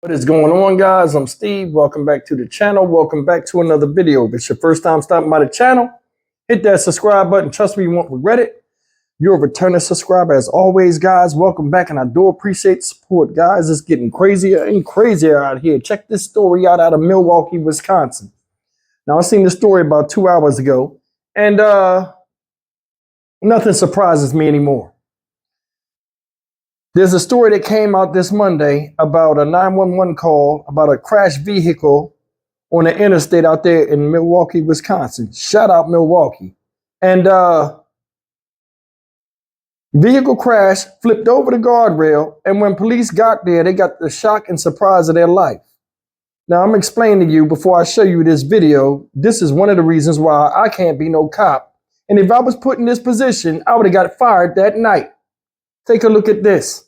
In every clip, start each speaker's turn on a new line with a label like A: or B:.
A: What is going on, guys? I'm Steve. Welcome back to the channel. Welcome back to another video. If it's your first time stopping by the channel, hit that subscribe button. Trust me, you won't regret it. You're a returning subscriber as always, guys. Welcome back, and I do appreciate the support, guys. It's getting crazier and crazier out here. Check this story out of Milwaukee, Wisconsin. Now, I seen this story about 2 hours ago, and nothing surprises me anymore. There's a story that came out this Monday about a 911 call about a crashed vehicle on the interstate out there in Milwaukee, Wisconsin. Shout out Milwaukee. And vehicle crash, flipped over the guardrail, and when police got there, they got the shock and surprise of their life. Now, I'm explaining to you before I show you this video, this is one of the reasons why I can't be no cop. And if I was put in this position, I would have got fired that night. Take a look at this.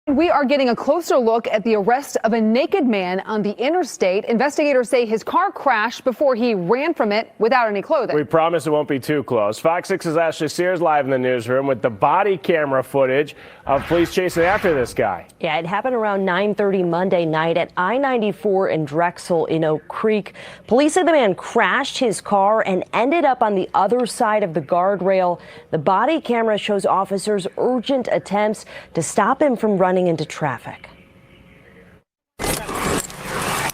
B: We are getting a closer look at the arrest of a naked man on the interstate. Investigators say his car crashed before he ran from it without any clothing.
C: We promise it won't be too close. Fox 6's Ashley Sears live in the newsroom with the body camera footage of police chasing after this guy.
D: Yeah, it happened around 9:30 Monday night at I-94 in Drexel in Oak Creek. Police say the man crashed his car and ended up on the other side of the guardrail. The body camera shows officers' urgent attempts to stop him from running into traffic.
E: I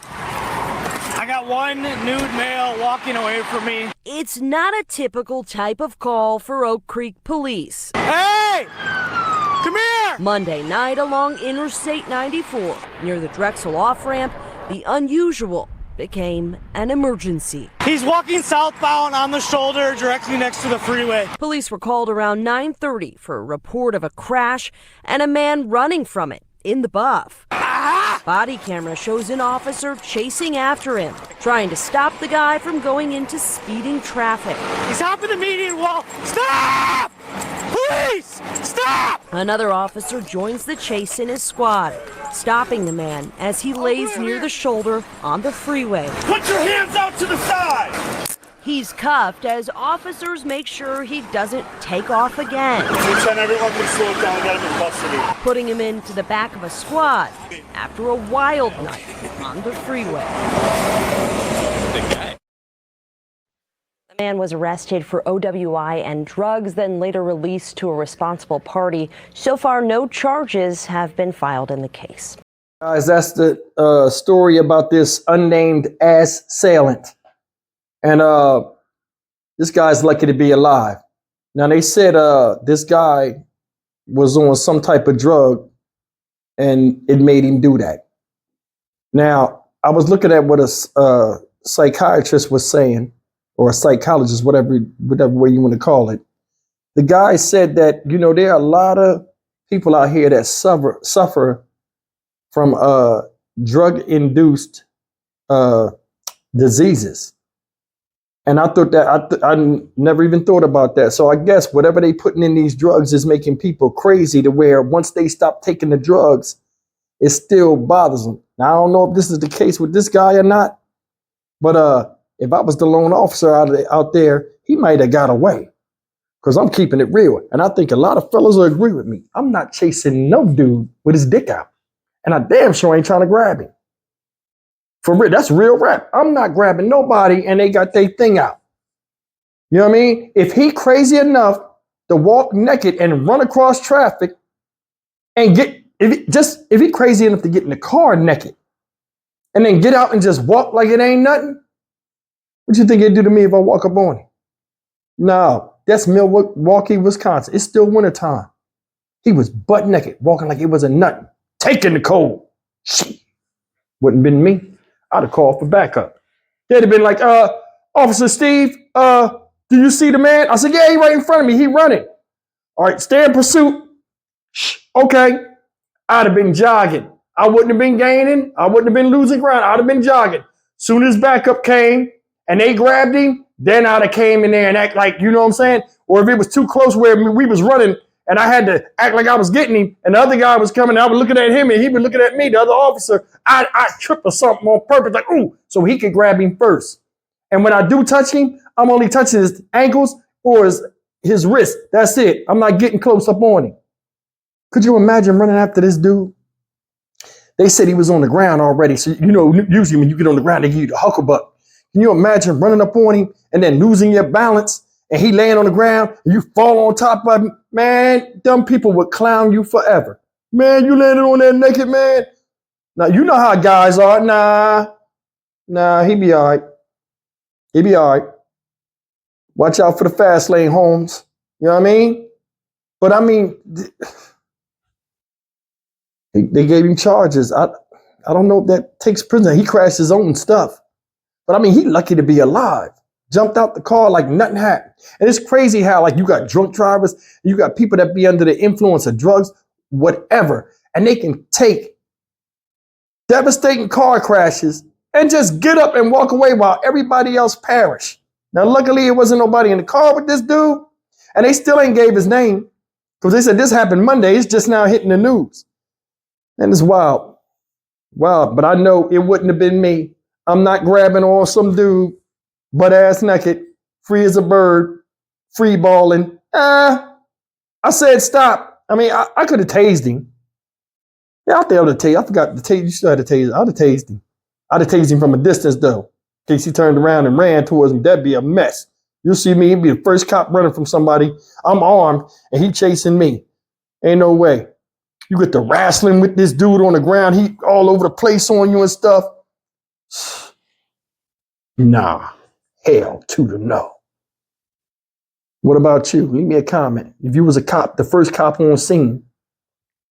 E: got one nude male walking away from me.
D: It's not a typical type of call for Oak Creek police.
E: Hey! Come here!
D: Monday night along Interstate 94 near the Drexel off-ramp, the unusual became an emergency.
E: He's walking southbound on the shoulder directly next to the freeway.
D: Police were called around 9:30 for a report of a crash and a man running from it in the buff. Body camera shows an officer chasing after him, trying to stop the guy from going into speeding traffic.
E: He's hopping the median wall. Stop! Please! Stop!
D: Another officer joins the chase in his squad, stopping the man as he lays near the shoulder on the freeway.
E: Put your hands out to the side!
D: He's cuffed as officers make sure he doesn't take off again.
E: Pretend everyone can slow down and get him in custody.
D: Putting him into the back of a squad after a wild night on the freeway. The man was arrested for OWI and drugs, then later released to a responsible party. So far, no charges have been filed in the case.
A: Guys, that's the story about this unnamed assailant. And this guy's lucky to be alive. Now, they said this guy was on some type of drug and it made him do that. Now, I was looking at what a psychiatrist was saying, or a psychologist, whatever way you want to call it. The guy said that, you know, there are a lot of people out here that suffer from drug-induced diseases. And I thought that I never even thought about that. So I guess whatever they putting in these drugs is making people crazy to where once they stop taking the drugs, it still bothers them. Now, I don't know if this is the case with this guy or not, but if I was the lone officer out there, he might have got away, because I'm keeping it real. And I think a lot of fellas will agree with me. I'm not chasing no dude with his dick out, and I damn sure ain't trying to grab him. For real, that's real rap. I'm not grabbing nobody and they got their thing out. You know what I mean? If he crazy enough to walk naked and run across traffic and if he crazy enough to get in the car naked and then get out and just walk like it ain't nothing, what you think he'd do to me if I walk up on him? No, that's Milwaukee, Wisconsin. It's still wintertime. He was butt naked, walking like it wasn't nothing, taking the cold. Shit. Wouldn't been me. I'd have called for backup. They'd have been like, Officer Steve, do you see the man? I said, yeah, he right in front of me. He running. All right, stay in pursuit. Shh, okay. I'd have been jogging. I wouldn't have been gaining. I wouldn't have been losing ground. I'd have been jogging. Soon as backup came and they grabbed him, then I'd have came in there and act like, you know what I'm saying? Or if it was too close where we was running and I had to act like I was getting him, and the other guy was coming, I was looking at him, and he was looking at me, the other officer, I tripped or something on purpose, like, ooh, so he could grab him first. And when I do touch him, I'm only touching his ankles or his wrist. That's it. I'm not getting close up on him. Could you imagine running after this dude? They said he was on the ground already. So, you know, usually when you get on the ground, they give you the hucklebuck. Can you imagine running up on him and then losing your balance and he laying on the ground and you fall on top of him? Man, dumb people would clown you forever. Man, you landed on that naked man. Now, you know how guys are. Nah, he be all right. He be all right. Watch out for the fast lane, Holmes. You know what I mean? But I mean, they gave him charges. I don't know if that takes prison. He crashed his own stuff. But I mean, he lucky to be alive. Jumped out the car like nothing happened. And it's crazy how like you got drunk drivers, you got people that be under the influence of drugs, whatever. And they can take devastating car crashes and just get up and walk away while everybody else perish. Now, luckily, it wasn't nobody in the car with this dude. And they still ain't gave his name because they said this happened Monday. It's just now hitting the news. And it's wild. Wow. But I know it wouldn't have been me. I'm not grabbing on some dude, butt ass naked, free as a bird, free balling. I said stop. I mean, I could have tased him. Yeah, I think I would have tased. I forgot to tase. You still had to tase. I'd have tased him. I'd have tased him from a distance though. In case he turned around and ran towards me, that'd be a mess. You'll see me, he'd be the first cop running from somebody. I'm armed and he chasing me. Ain't no way. You get to wrestling with this dude on the ground. He all over the place on you and stuff. Nah, hell to the no. What about you? Leave me a comment. If you was a cop, the first cop on scene,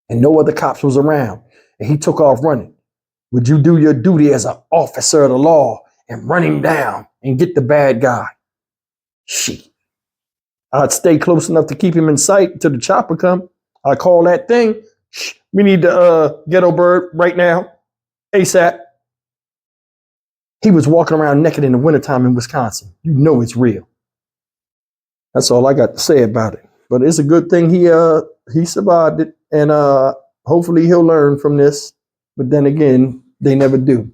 A: and no other cops was around, and he took off running, would you do your duty as an officer of the law and run him down and get the bad guy? Shit. I'd stay close enough to keep him in sight until the chopper come. I call that thing. Shh, we need the ghetto bird right now. ASAP. He was walking around naked in the wintertime in Wisconsin. You know it's real. That's all I got to say about it. But it's a good thing he survived it. And hopefully he'll learn from this. But then again, they never do.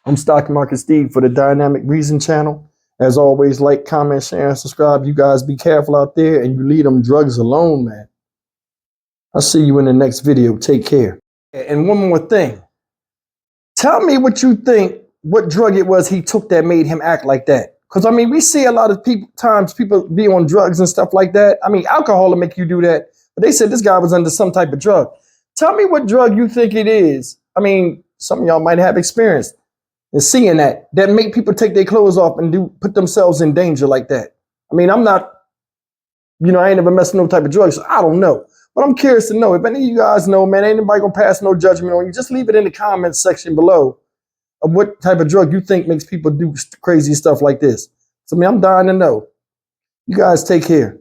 A: I'm Stock Market Steve for the Dynamic Reason channel. As always, like, comment, share, and subscribe. You guys be careful out there and you leave them drugs alone, man. I'll see you in the next video. Take care. And one more thing. Tell me what you think, what drug it was he took that made him act like that. Because, I mean, we see a lot of times people be on drugs and stuff like that. I mean, alcohol will make you do that. But they said this guy was under some type of drug. Tell me what drug you think it is. I mean, some of y'all might have experience in seeing that make people take their clothes off and put themselves in danger like that. I mean, I'm not, I ain't never messed with no type of drugs, so I don't know. But I'm curious to know. If any of you guys know, man, ain't nobody gonna pass no judgment on you. Just leave it in the comments section below of what type of drug you think makes people do crazy stuff like this. So, I mean, I'm dying to know. You guys take care.